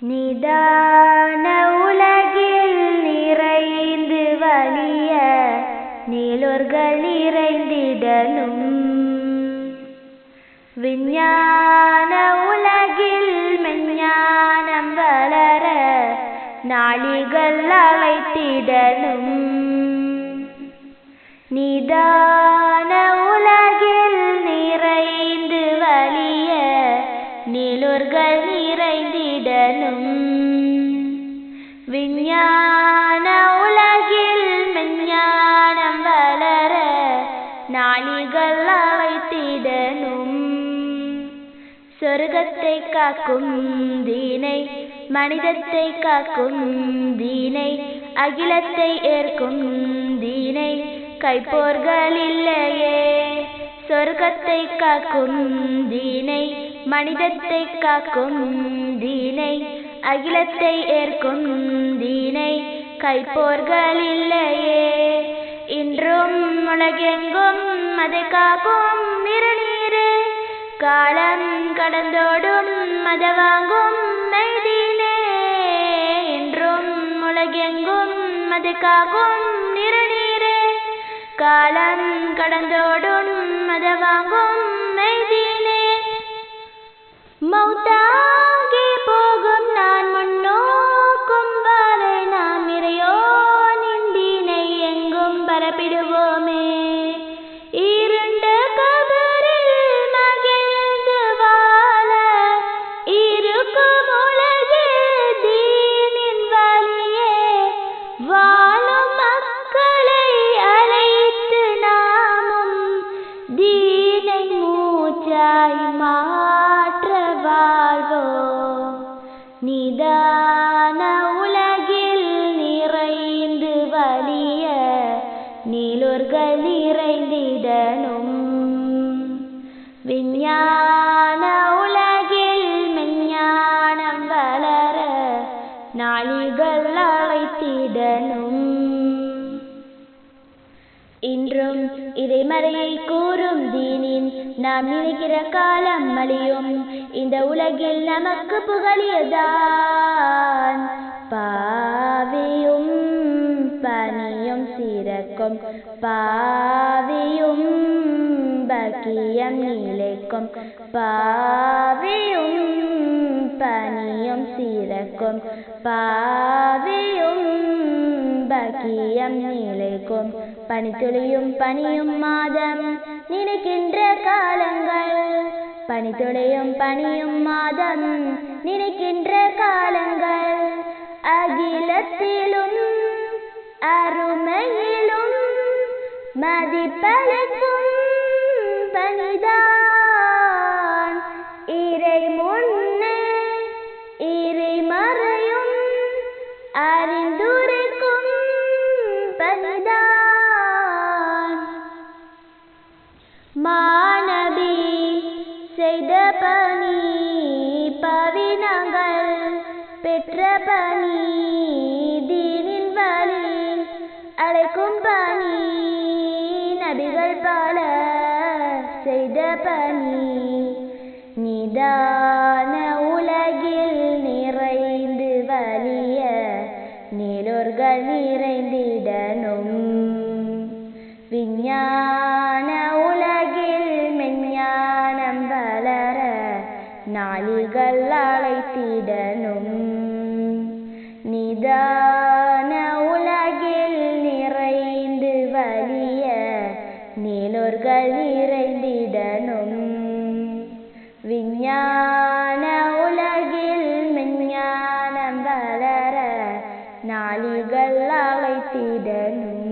நிதான உலகில் நிறைந்து வலிய நீலோர்கள் நிறைந்திடனும் விஞ்ஞான உலகில் மெஞ்ஞானம் வளர நாளிகள் அழைத்திடனும் நிதான உலகில் நிறைந்து வலிய நீலோர்கள் நிறைந்திடனும் விஞ்ஞான உலகில் மெஞ்ஞானம் வளர நாளிகள் அழைத்திடனும் சொர்க்கத்தை காக்கும் தீனை மனிதத்தை காக்கும் தீனை அகிலத்தை ஏற்கும் தீனை கைப்போர்கள் இல்லையே சொர்க்கத்தை காக்கும் தீனை மனிதத்தை காக்கும் தீனை அகிலத்தை ஏற்கும் தீனை கைப்போர்கள் இல்லையே இன்றும் உலகெங்கும் அதை காக்கும் இருநீரே காலம் கடந்தோடும் மத வாங்கும் மைதீனே இன்றும் உலகெங்கும் அதை காக்கும் இருநீரே காலம் கடந்தோடும் மத வாங்கும் மைதீனே மௌத்தாகி போகும் நான் முன்னோக்கும் வரை நாம் இறையோனின் தீனை எங்கும் பரப்பிடுவோமே இருண்ட கபரில் மகிழ்ந்து வாழ இருக்கும் உலகில் தீனின் வழியே வாழும் மக்களை அழைத்து நாமும் தீனை மூச்சாய் மாற்ற வாழ்வோம் நிதான உலகில் நிறைந்து வலிய நீலோர்கள் நிறைந்திடனும் விஞ்ஞான உலகில் மெஞ்ஞானம் வளர நாளிகள் அழைத்திடனும் இன்றும் இறைமறையை கூறும் தீனின் நாம் நினைக்கிற காலம் அழியும் இந்த உலகில் நமக்கு புகழியதான் பாவியும் பனியும் சிறக்கும் பாவியும் பாக்கியம் நிலைக்கும் பாவியும் பனியும் சிறக்கும் பாவியும் பாக்கியம் நிலைக்கும் பனித்துளியும் பனியும் மாதம் நினைக்கின்ற காலங்கள் பனித்துளியும் பனியும் மாதம் நினைக்கின்ற காலங்கள் அகிலத்திலும் அருமையிலும் மதிப்பளிக்கும் பனிதான் இறை முன்னே இறை மறையும் அறிந்துரைக்கும் பனிதான் மாநபி செய்த பணி பவினங்கள் பெற்ற பணி தீனின் வழி அழைக்கும் பணி நபிகள் பல செய்த பணி நிதான உலகில் நிறைந்து வலிய நீலோர்கள் நிறைந்திடனும் விஞ்ஞான உலகில் மெஞ்ஞானம் வளர நாளிகள் அழைத்திடனும் நிதான உலகில் நிறைந்து வலிய நீலோர்கள் நிறைந்திடனும் விஞ்ஞான உலகில் மெஞ்ஞானம் வளர நாளிகள் அழைத்திடனும்